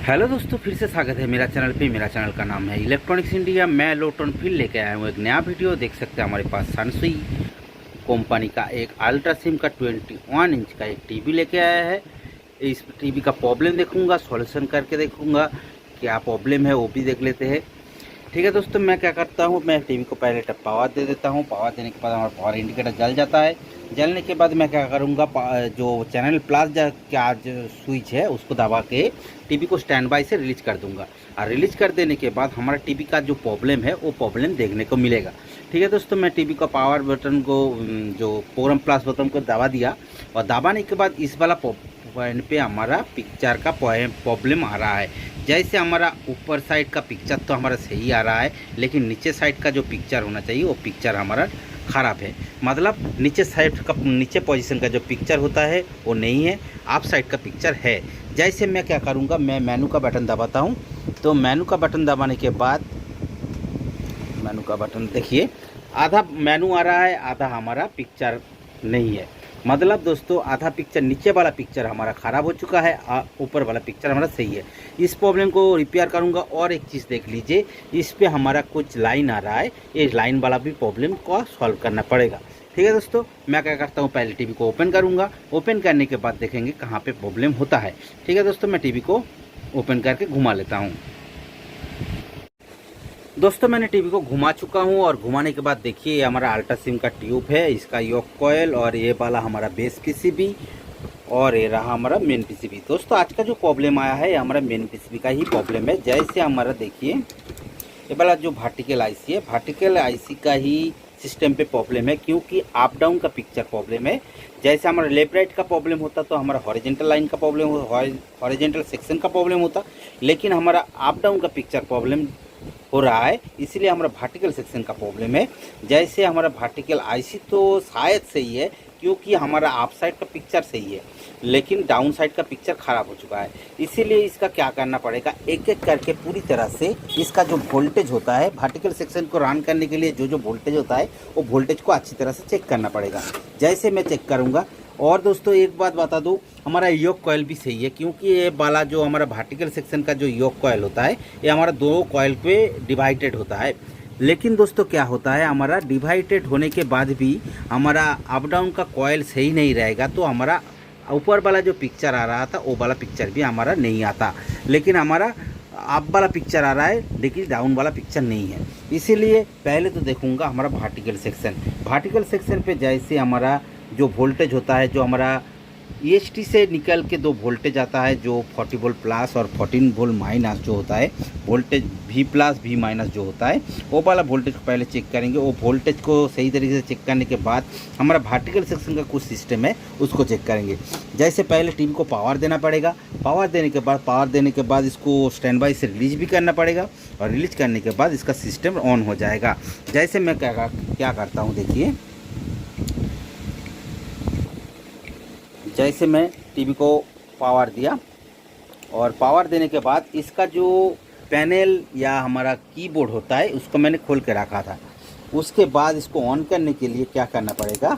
Hello दोस्तों, फिर से स्वागत है मेरा चैनल पे। मेरा चैनल का नाम है इलेक्ट्रॉनिक्स इंडिया। मैं लोटन फिर लेके आया हूँ एक नया वीडियो। देख सकते हैं हमारे पास सनसुई कंपनी का एक अल्ट्रा सिम का 21 इंच का एक टीवी लेके आया है। इस टीवी का प्रॉब्लम देखूंगा, सॉल्यूशन करके देखूंगा क्या प्रॉब्लम है, वो भी देख लेते हैं। ठीक है दोस्तों, मैं क्या करता हूँ, मैं टीवी को पहले पावर दे देता हूँ। पावर देने के बाद हमारा पावर इंडिकेटर जल जाता है। जलने के बाद मैं क्या करूँगा, जो चैनल प्लस का जो स्विच है उसको दबा के टीवी को स्टैंड बाय से रिलीज कर दूंगा। और रिलीज कर देने के बाद हमारा टीवी का जो प्रॉब्लम है वो प्रॉब्लम देखने को मिलेगा। ठीक है दोस्तों, मैं टीवी का पावर बटन को, जो प्रोग्राम प्लस बटन को दबा दिया, और दबाने के बाद इस वाला पॉइंट पे हमारा पिक्चर का प्रॉब्लम आ रहा है। जैसे हमारा ऊपर साइड का पिक्चर तो हमारा सही आ रहा है, लेकिन नीचे साइड का जो पिक्चर होना चाहिए वो पिक्चर हमारा ख़राब है। मतलब नीचे साइड का, नीचे पोजीशन का जो पिक्चर होता है वो नहीं है, आप साइड का पिक्चर है। जैसे मैं क्या करूँगा, मैं मेनू का बटन दबाता हूँ। तो मेनू का बटन दबाने के बाद, मेनू का बटन देखिए, आधा मेनू आ रहा है, आधा हमारा पिक्चर नहीं है। मतलब दोस्तों, आधा पिक्चर, नीचे वाला पिक्चर हमारा ख़राब हो चुका है, ऊपर वाला पिक्चर हमारा सही है। इस प्रॉब्लम को रिपेयर करूंगा। और एक चीज़ देख लीजिए, इस पे हमारा कुछ लाइन आ रहा है, ये लाइन वाला भी प्रॉब्लम को सॉल्व करना पड़ेगा। ठीक है दोस्तों, मैं क्या करता हूँ, पहले टीवी को ओपन करूँगा। ओपन करने के बाद देखेंगे कहाँ पर प्रॉब्लम होता है। ठीक है दोस्तों, मैं टीवी को ओपन करके घुमा लेता हूँ। दोस्तों, मैंने टीवी को घुमा चुका हूं, और घुमाने के बाद देखिए ये हमारा अल्ट्रा सिम का ट्यूब है, इसका योक कॉयल, और ये वाला हमारा बेस पीसीबी, और ये रहा हमारा मेन पीसीबी। दोस्तों, आज का जो प्रॉब्लम आया है, ये हमारा मेन पीसीबी का ही प्रॉब्लम है। जैसे हमारा देखिए ये वाला जो वर्टिकल आईसी है, वर्टिकल आईसी का ही सिस्टम पे प्रॉब्लम है, क्योंकि अप डाउन का पिक्चर प्रॉब्लम है। जैसे हमारा लेफ्ट राइट का प्रॉब्लम होता तो हमारा हॉरिजेंटल लाइन का प्रॉब्लम, हॉरिजेंटल सेक्शन का प्रॉब्लम होता, लेकिन हमारा अप डाउन का पिक्चर प्रॉब्लम हो रहा है, इसलिए हमारा वर्टिकल सेक्शन का प्रॉब्लम है। जैसे हमारा वर्टिकल आईसी तो शायद सही है, क्योंकि हमारा अप साइड का पिक्चर सही है, लेकिन डाउन साइड का पिक्चर ख़राब हो चुका है। इसीलिए इसका क्या करना पड़ेगा, एक एक करके पूरी तरह से इसका जो वोल्टेज होता है, वर्टिकल सेक्शन को रन करने के लिए जो वोल्टेज होता है, वो वोल्टेज को अच्छी तरह से चेक करना पड़ेगा। जैसे मैं चेक करूँगा। और दोस्तों, एक बात बता दूं, हमारा योक कॉयल भी सही है, क्योंकि ये वाला जो हमारा वर्टिकल सेक्शन का जो योक कॉयल होता है, ये हमारा दो कॉयल पे डिवाइडेड होता है। लेकिन दोस्तों, क्या होता है, हमारा डिवाइडेड होने के बाद भी हमारा अप डाउन का कॉयल सही नहीं रहेगा, तो हमारा ऊपर वाला जो पिक्चर आ रहा था वो वाला पिक्चर भी हमारा नहीं आता, लेकिन हमारा अप वाला पिक्चर आ रहा है, लेकिन डाउन वाला पिक्चर नहीं है। इसीलिए पहले तो देखूंगा हमारा वर्टिकल सेक्शन। वर्टिकल सेक्शन पे जैसे हमारा जो वोल्टेज होता है, जो हमारा EHT से निकल के दो वोल्टेज आता है, जो 40 वोल्ट प्लस और 14 वोल्ट माइनस जो होता है, voltage V plus V minus जो होता है, वो वाला वोल्टेज को पहले चेक करेंगे। वो वोल्टेज को सही तरीके से चेक करने के बाद हमारा वर्टिकल सेक्शन का कुछ सिस्टम है, उसको चेक करेंगे। जैसे पहले टीवी को पावर देना पड़ेगा। पावर देने के बाद इसको स्टैंड बाई से रिलीज भी करना पड़ेगा, और रिलीज करने के बाद इसका सिस्टम ऑन हो जाएगा। जैसे मैं क्या करता हूँ, देखिए, जैसे मैं टीवी को पावर दिया, और पावर देने के बाद इसका जो पैनल या हमारा कीबोर्ड होता है उसको मैंने खोल के रखा था। उसके बाद इसको ऑन करने के लिए क्या करना पड़ेगा,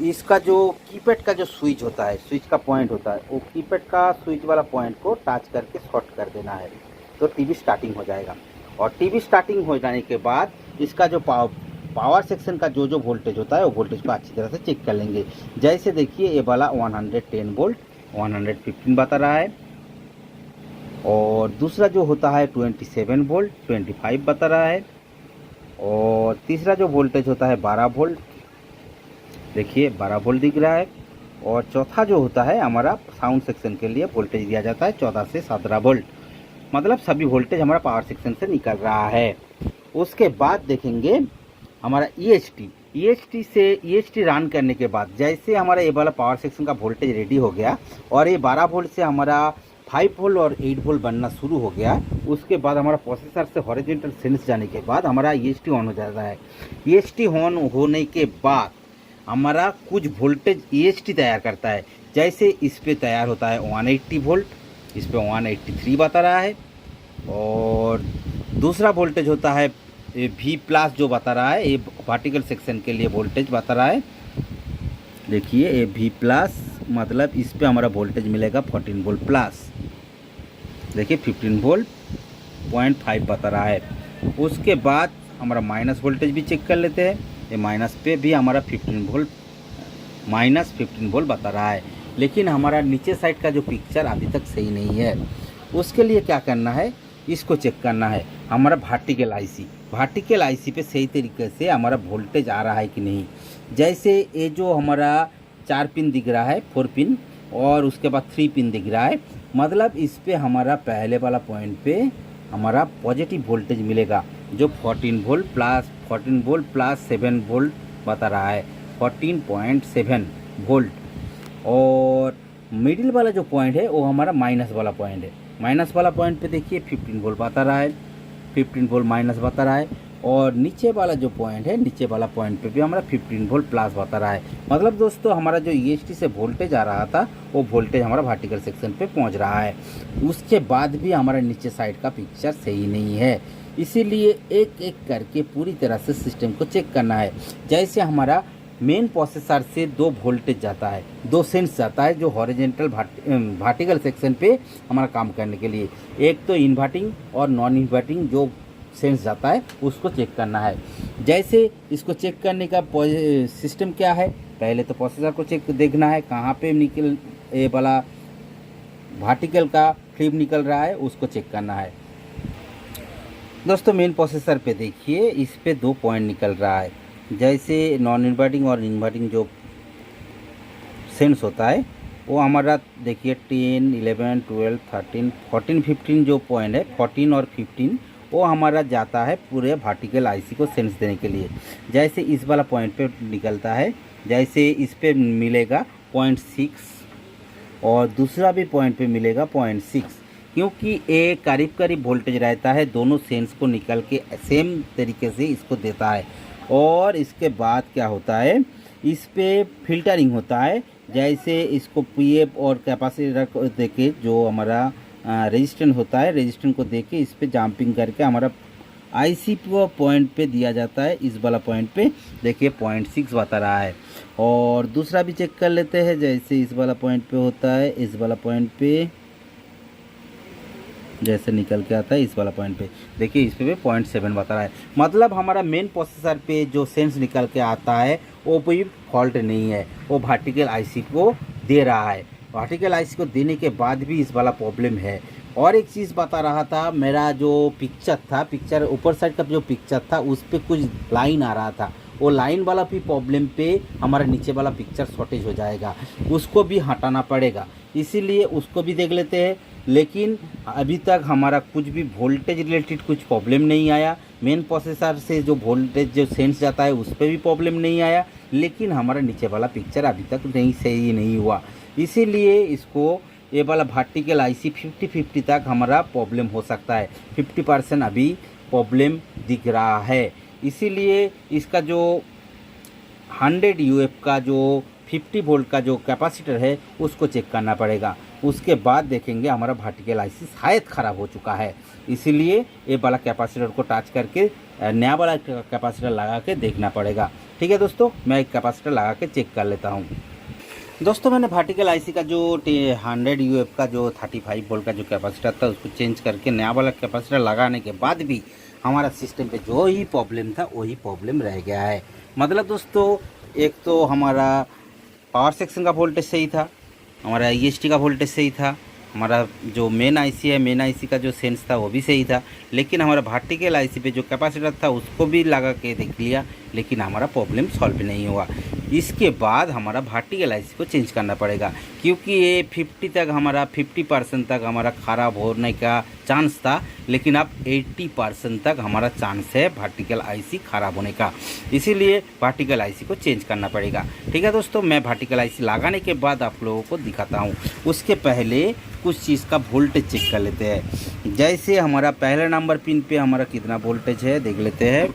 इसका जो कीपैड का जो स्विच होता है, स्विच का पॉइंट होता है, वो कीपैड का स्विच वाला पॉइंट को टच करके शॉर्ट कर देना है, तो टीवी स्टार्टिंग हो जाएगा। और टीवी स्टार्टिंग हो जाने के बाद इसका जो पावर सेक्शन का जो वोल्टेज होता है, वो वोल्टेज को अच्छी तरह से चेक कर लेंगे। जैसे देखिए ये वाला 110 वोल्ट 115 बता रहा है, और दूसरा जो होता है 27 वोल्ट 25 बता रहा है, और तीसरा जो वोल्टेज होता है 12 वोल्ट, देखिए 12 वोल्ट दिख रहा है। और चौथा जो होता है हमारा साउंड सेक्शन के लिए वोल्टेज दिया जाता है 14 से 17 वोल्ट। मतलब सभी वोल्टेज हमारा पावर सेक्शन से निकल रहा है। उसके बाद देखेंगे हमारा EHT रन करने के बाद, जैसे हमारा ये वाला पावर सेक्शन का वोल्टेज रेडी हो गया, और ये 12 वोल्ट से हमारा 5 वोल्ट और 8 वोल्ट बनना शुरू हो गया। उसके बाद हमारा प्रोसेसर से हॉरिजॉन्टल सेंस जाने के बाद हमारा EHT ऑन हो जाता है। EHT ऑन होने के बाद हमारा कुछ वोल्टेज EHT तैयार करता है। जैसे इस पे तैयार होता है 180 वोल्ट, इस पे 183 बता रहा है, और दूसरा वोल्टेज होता है V प्लस जो बता रहा है, ये वर्टिकल सेक्शन के लिए वोल्टेज बता रहा है। देखिए ये V प्लस, मतलब इस पे हमारा वोल्टेज मिलेगा 14 वोल्ट प्लस। देखिए 15 वोल्ट 0.5 बता रहा है। उसके बाद हमारा माइनस वोल्टेज भी चेक कर लेते हैं। ये माइनस पे भी हमारा 15 वोल्ट -15 वोल्ट बता रहा है, लेकिन हमारा नीचे साइड का जो पिक्चर अभी तक सही नहीं है। उसके लिए क्या करना है, इसको चेक करना है हमारा वर्टिकल आईसी पे सही तरीके से हमारा वोल्टेज आ रहा है कि नहीं। जैसे ये जो हमारा 4 पिन दिख रहा है, 4 पिन, और उसके बाद 3 पिन दिख रहा है, मतलब इस पे हमारा पहले वाला पॉइंट पे हमारा पॉजिटिव वोल्टेज मिलेगा, जो 14 वोल्ट प्लस 7 वोल्ट बता रहा है, 14.7 वोल्ट। और मिडिल वाला जो पॉइंट है वो हमारा माइनस वाला पॉइंट है। माइनस वाला पॉइंट पे देखिए 15 वोल्ट बता रहा है, 15 वोल्ट माइनस बता रहा है। और नीचे वाला जो पॉइंट है, नीचे वाला पॉइंट पे भी हमारा 15 वोल्ट प्लस बता रहा है। मतलब दोस्तों हमारा जो EST से वोल्टेज आ रहा था वो वोल्टेज हमारा वर्टिकल सेक्शन पे पहुंच रहा है। उसके बाद भी हमारा नीचे साइड का पिक्चर सही नहीं है, इसीलिए एक एक करके पूरी तरह से सिस्टम को चेक करना है। जैसे हमारा मेन प्रोसेसर से 2 वोल्टेज जाता है, 2 सेंस जाता है जो हॉरिजॉन्टल वर्टिकल सेक्शन पे हमारा काम करने के लिए। एक तो इन्वर्टिंग और नॉन इन्वर्टिंग जो सेंस जाता है उसको चेक करना है। जैसे इसको चेक करने का सिस्टम क्या है, पहले तो प्रोसेसर को चेक देखना है कहाँ पे निकल ये वाला वर्टिकल का फ्लिप निकल रहा है, उसको चेक करना है। दोस्तों मेन प्रोसेसर पे देखिए इस पे 2 पॉइंट निकल रहा है। जैसे नॉन इन्वर्टिंग और इन्वर्टिंग जो सेंस होता है वो हमारा देखिए 10, 11, 12, 13, 14, 15 जो पॉइंट है, 14 और 15 वो हमारा जाता है पूरे वर्टिकल आईसी को सेंस देने के लिए। जैसे इस वाला पॉइंट पे निकलता है, जैसे इस पे मिलेगा 0.6 और दूसरा भी पॉइंट पे मिलेगा 0.6, क्योंकि एक करीब वोल्टेज रहता है, दोनों सेंस को निकल के सेम तरीके से इसको देता है। और इसके बाद क्या होता है, इस पे फिल्टरिंग होता है। जैसे इसको पीएफ और कैपेसिटर को देके जो हमारा रेजिस्टेंस होता है, रेजिस्टेंस को देके इस पे जंपिंग करके हमारा आईसी पॉइंट पे दिया जाता है। इस वाला पॉइंट पे देखिए 0.6 बता रहा है। और दूसरा भी चेक कर लेते हैं, जैसे इस वाला पॉइंट पे होता है, इस वाला पॉइंट पे जैसे निकल के आता है, इस वाला पॉइंट पे देखिए इस पे भी 0.7 बता रहा है। मतलब हमारा मेन प्रोसेसर पे जो सेंस निकल के आता है वो भी फॉल्ट नहीं है, वो वर्टिकल आईसी को दे रहा है। वर्टिकल आईसी को देने के बाद भी इस वाला प्रॉब्लम है। और एक चीज़ बता रहा था, मेरा जो पिक्चर ऊपर साइड का जो पिक्चर था उस पर कुछ लाइन आ रहा था, वो लाइन वाला भी प्रॉब्लम पे हमारा नीचे वाला पिक्चर शॉर्टेज हो जाएगा, उसको भी हटाना पड़ेगा, इसीलिए उसको भी देख लेते हैं। लेकिन अभी तक हमारा कुछ भी वोल्टेज रिलेटेड कुछ प्रॉब्लम नहीं आया। मेन प्रोसेसर से जो वोल्टेज जो सेंस जाता है उस पर भी प्रॉब्लम नहीं आया, लेकिन हमारा नीचे वाला पिक्चर अभी तक सही नहीं हुआ। इसीलिए इसको ये वाला वर्टिकल आईसी 50-50 तक हमारा प्रॉब्लम हो सकता है। 50% अभी प्रॉब्लम दिख रहा है, इसीलिए इसका जो 100 UF का जो 50 वोल्ट का जो कैपेसिटर है उसको चेक करना पड़ेगा। उसके बाद देखेंगे हमारा वर्टिकल आईसी शायद ख़राब हो चुका है, इसीलिए ये वाला कैपेसिटर को टच करके नया वाला कैपेसिटर लगा के देखना पड़ेगा। ठीक है दोस्तों, मैं एक कैपेसिटर लगा के चेक कर लेता हूँ। दोस्तों मैंने वर्टिकल आईसी का जो 100 UF का जो 35 वोल्ट का जो कैपेसिटर था उसको चेंज करके नया वाला कैपेसिटर लगाने के बाद भी हमारा सिस्टम पे जो ही प्रॉब्लम था वही प्रॉब्लम रह गया है। मतलब दोस्तों एक तो हमारा पावर सेक्शन का वोल्टेज सही था, हमारा EST का वोल्टेज सही था, हमारा जो मेन आईसी है, मेन आईसी का जो सेंस था वो भी सही था, लेकिन हमारा वर्टिकल आईसी पे जो कैपेसिटर था उसको भी लगा के देख लिया, लेकिन हमारा प्रॉब्लम सॉल्व नहीं हुआ। इसके बाद हमारा वर्टिकल आईसी को चेंज करना पड़ेगा, क्योंकि ये 50% तक हमारा ख़राब होने का चांस था, लेकिन अब 80% तक हमारा चांस है वर्टिकल आईसी ख़राब होने का, इसीलिए वर्टिकल आईसी को चेंज करना पड़ेगा। ठीक है दोस्तों, मैं वर्टिकल आईसी लगाने के बाद आप लोगों को दिखाता हूँ। उसके पहले कुछ चीज़ का वोल्टेज चेक कर लेते हैं। जैसे हमारा पहले नंबर पिन पे हमारा कितना वोल्टेज है देख लेते हैं,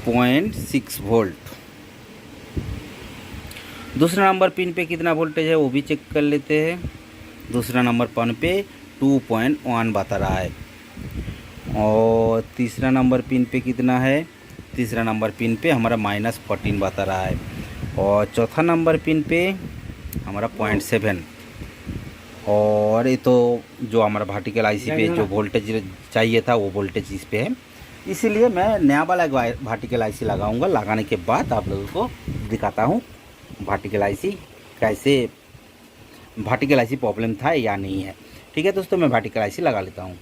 0.6 वोल्ट। दूसरा नंबर पिन पे कितना वोल्टेज है वो भी चेक कर लेते हैं। दूसरा नंबर पिन पे 2.1 बता रहा है। और तीसरा नंबर पिन पे कितना है, तीसरा नंबर पिन पे हमारा -14 बता रहा है। और चौथा नंबर पिन पे हमारा 0.7। और ये तो जो हमारा वर्टिकल आईसी पे जो वोल्टेज चाहिए था वो वोल्टेज इस पे है, इसीलिए मैं नया वाला वर्टिकल आईसी लगाऊंगा। लगाने के बाद आप लोगों को दिखाता हूँ वर्टिकल आईसी कैसे, वर्टिकल आईसी प्रॉब्लम था या नहीं है। ठीक है दोस्तों, मैं वर्टिकल आईसी लगा लेता हूँ।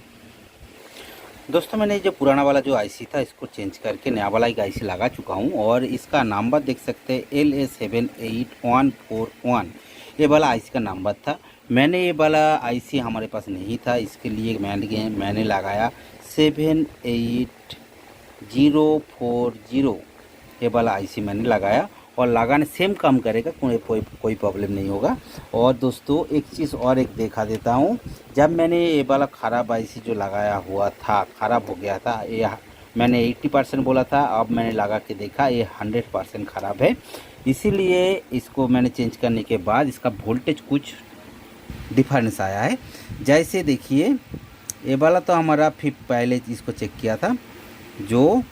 दोस्तों मैंने जो पुराना वाला जो आईसी था इसको चेंज करके नया वाला एक आईसी लगा चुका हूँ और इसका नंबर देख सकते हैं LA78141, ये वाला आईसी का नंबर था। मैंने ये वाला आईसी हमारे पास नहीं था, इसके लिए मैंने लगाया 78040, ये वाला आईसी मैंने लगाया और लगाने सेम काम करेगा, कोई प्रॉब्लम नहीं होगा। और दोस्तों एक चीज़ और एक देखा देता हूँ, जब मैंने ये वाला ख़राब आईसी जो लगाया हुआ था, ख़राब हो गया था, ये मैंने 80% बोला था, अब मैंने लगा के देखा ये 100% ख़राब है। इसीलिए इसको मैंने चेंज करने के बाद इसका वोल्टेज कुछ डिफरेंस आया है। जैसे देखिए ये वाला तो हमारा पहले इसको चेक किया था, जो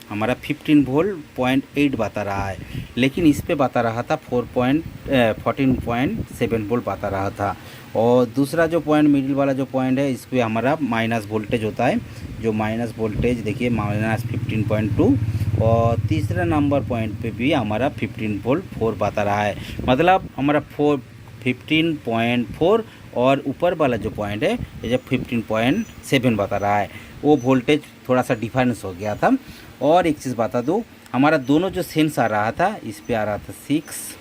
हमारा 15 वोल्ट 0.8 बता रहा है, लेकिन इस पे बता रहा था 14.7 वोल्ट बता रहा था। और दूसरा जो पॉइंट मिडिल वाला जो पॉइंट है, इस पर हमारा माइनस वोल्टेज होता है, जो माइनस वोल्टेज देखिए -15.2। और तीसरा नंबर पॉइंट पे भी हमारा 15 वोल्ट 4 बता रहा है, मतलब हमारा 15.4। और ऊपर वाला जो पॉइंट है ये जब 15.7 बता रहा है, वो वोल्टेज थोड़ा सा डिफरेंस हो गया था। और एक चीज़ बता दूँ, हमारा दोनों जो सेंस आ रहा था, इस पे आ रहा था 6,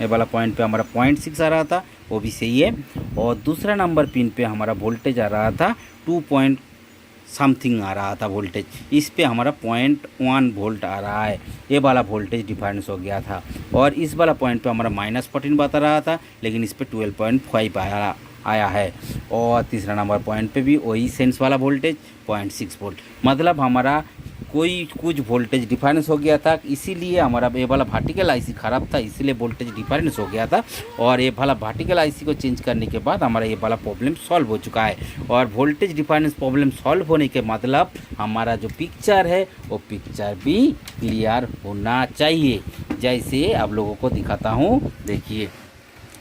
ये वाला पॉइंट पे हमारा 0.6 आ रहा था, वो भी सही है। और दूसरा नंबर पिन पे हमारा वोल्टेज आ रहा था 2 पॉइंट समथिंग आ रहा था वोल्टेज, इस पे हमारा 0.1 वोल्ट आ रहा है, ये वाला वोल्टेज डिफरेंस हो गया था। और इस वाला पॉइंट पे हमारा -14 बता रहा था, लेकिन इस पे 12.5 आया है। और तीसरा नंबर पॉइंट पे भी वही सेंस वाला वोल्टेज 0.6 वोल्ट, मतलब हमारा कुछ वोल्टेज डिफरेंस हो गया था। इसीलिए हमारा ये वाला वर्टिकल आईसी ख़राब था, इसीलिए वोल्टेज डिफरेंस हो गया था। और ये वाला वर्टिकल आईसी को चेंज करने के बाद हमारा ये वाला प्रॉब्लम सॉल्व हो चुका है। और वोल्टेज डिफरेंस प्रॉब्लम सॉल्व होने के मतलब हमारा जो पिक्चर है वो पिक्चर भी क्लियर होना चाहिए। जैसे आप लोगों को दिखाता हूँ, देखिए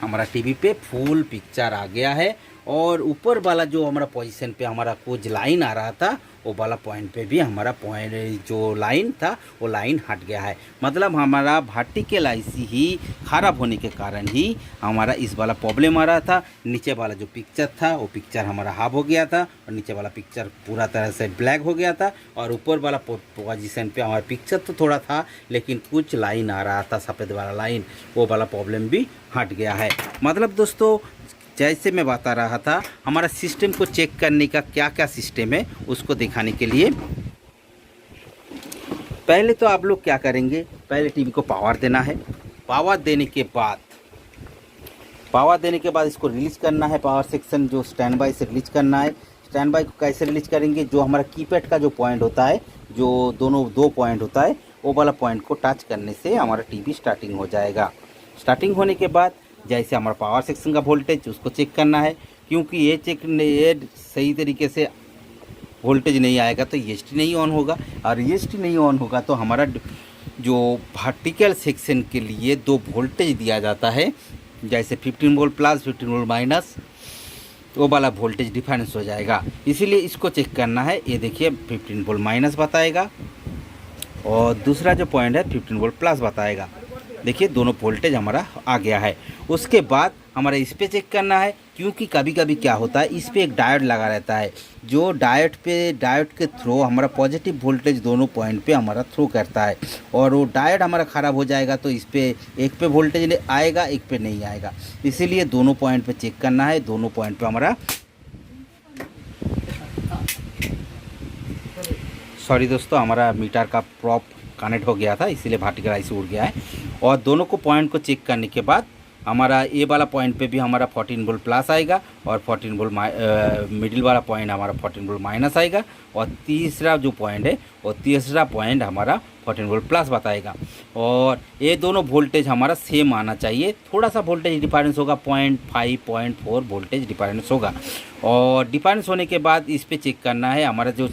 हमारा टीवी पे फुल पिक्चर आ गया है। और ऊपर वाला जो हमारा पोजीशन पे हमारा कुछ लाइन आ रहा था, वो वाला पॉइंट पे भी हमारा पॉइंट जो लाइन था वो लाइन हट गया है, मतलब हमारा वर्टिकल आईसी ही ख़राब होने के कारण ही हमारा इस वाला प्रॉब्लम आ रहा था। नीचे वाला जो पिक्चर था वो पिक्चर हमारा हाफ हो गया था और नीचे वाला पिक्चर पूरा तरह से ब्लैक हो गया था। और ऊपर वाला पोजीशन पे हमारा पिक्चर तो थोड़ा था, लेकिन कुछ लाइन आ रहा था सफ़ेद वाला लाइन, वो वाला प्रॉब्लम भी हट गया है। मतलब दोस्तों जैसे मैं बता रहा था, हमारा सिस्टम को चेक करने का क्या क्या सिस्टम है उसको दिखाने के लिए पहले तो आप लोग क्या करेंगे, पहले टीवी को पावर देना है। पावर देने के बाद इसको रिलीज करना है, पावर सेक्शन जो स्टैंड बाई से रिलीज करना है। स्टैंड बाई को कैसे रिलीज करेंगे, जो हमारा कीपैड का जो पॉइंट होता है, जो दो पॉइंट होता है, वो वाला पॉइंट को टच करने से हमारा टीवी स्टार्टिंग हो जाएगा। स्टार्टिंग होने के बाद जैसे हमारा पावर सेक्शन का वोल्टेज उसको चेक करना है, क्योंकि ये सही तरीके से वोल्टेज नहीं आएगा तो EST नहीं ऑन होगा, और EST नहीं ऑन होगा तो हमारा जो वर्टिकल सेक्शन के लिए 2 वोल्टेज दिया जाता है, जैसे 15 वोल्ट प्लस 15 वोल्ट माइनस, वो वाला वोल्टेज डिफरेंस हो जाएगा। इसीलिए इसको चेक करना है। ये देखिए 15 वोल्ट माइनस बताएगा और दूसरा जो पॉइंट है 15 वोल्ट प्लस बताएगा। देखिए दोनों वोल्टेज हमारा आ गया है। उसके बाद हमारा इस पे चेक करना है, क्योंकि कभी कभी क्या होता है, इस पे एक डायोड लगा रहता है, जो डायोड के थ्रू हमारा पॉजिटिव वोल्टेज दोनों पॉइंट पे हमारा थ्रू करता है, और वो डायोड हमारा ख़राब हो जाएगा तो इस पे एक पे वोल्टेज आएगा, एक पे नहीं आएगा। इसीलिए दोनों पॉइंट पे चेक करना है। दोनों पॉइंट पे हमारा सॉरी दोस्तों, हमारा मीटर का प्रॉप कनेक्ट हो गया था, इसीलिए वर्टिकल आईसी उड़ गया है। और दोनों को पॉइंट को चेक करने के बाद हमारा ये वाला पॉइंट पे भी हमारा 14 वोल्ट प्लस आएगा, और 14 वोल्ट मिडिल वाला पॉइंट हमारा 14 वोल्ट माइनस आएगा, और तीसरा जो पॉइंट है वो तीसरा पॉइंट हमारा 14 वोल्ट प्लस बताएगा। और ये दोनों वोल्टेज हमारा सेम आना चाहिए, थोड़ा सा वोल्टेज डिफरेंस होगा, 0.5 0.4 वोल्टेज डिफरेंस होगा। और डिफरेंस होने के बाद इस पे चेक करना है हमारा जो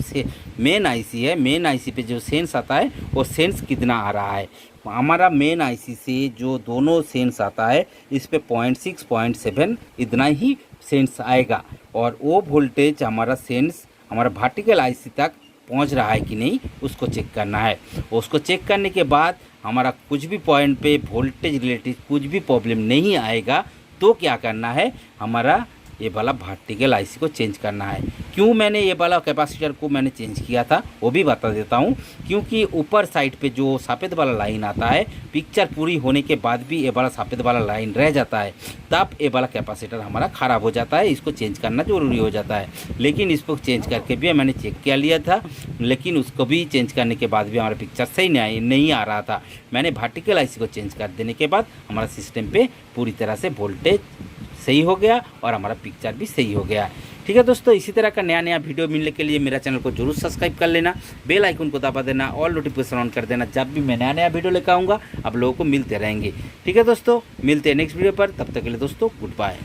मेन आईसी है, मेन आईसी पे जो सेंस आता है वो सेंस कितना आ रहा है। हमारा मेन आईसी से जो दोनों सेंस आता है इस पे 0.6 0.7 इतना ही सेंस आएगा, और वो वोल्टेज हमारा सेंस हमारा वर्टिकल आईसी तक पहुंच रहा है कि नहीं उसको चेक करना है। उसको चेक करने के बाद हमारा कुछ भी पॉइंट पे वोल्टेज रिलेटेड कुछ भी प्रॉब्लम नहीं आएगा तो क्या करना है, हमारा ये वाला वर्टिकल आईसी को चेंज करना है। क्यों मैंने ये वाला कैपेसिटर को मैंने चेंज किया था वो भी बता देता हूँ। क्योंकि ऊपर साइड पे जो सफ़ेद वाला लाइन आता है, पिक्चर पूरी होने के बाद भी ये वाला सफ़ेद वाला लाइन रह जाता है, तब ये वाला कैपेसिटर हमारा ख़राब हो जाता है, इसको चेंज करना ज़रूरी हो जाता है। लेकिन इसको चेंज करके भी मैंने चेक किया लिया था, लेकिन उसको भी चेंज करने के बाद भी हमारा पिक्चर सही नहीं आ रहा था। मैंने वर्टिकल आईसी को चेंज कर देने के बाद हमारा सिस्टम पे पूरी तरह से वोल्टेज सही हो गया और हमारा पिक्चर भी सही हो गया। ठीक है दोस्तों, इसी तरह का नया नया वीडियो मिलने के लिए मेरा चैनल को जरूर सब्सक्राइब कर लेना, बेल आइकन को दबा देना, ऑल नोटिफिकेशन ऑन कर देना। जब भी मैं नया नया वीडियो लेकर आऊँगा आप लोगों को मिलते रहेंगे। ठीक है दोस्तों, मिलते हैं नेक्स्ट वीडियो पर, तब तक के लिए दोस्तों गुड बाय।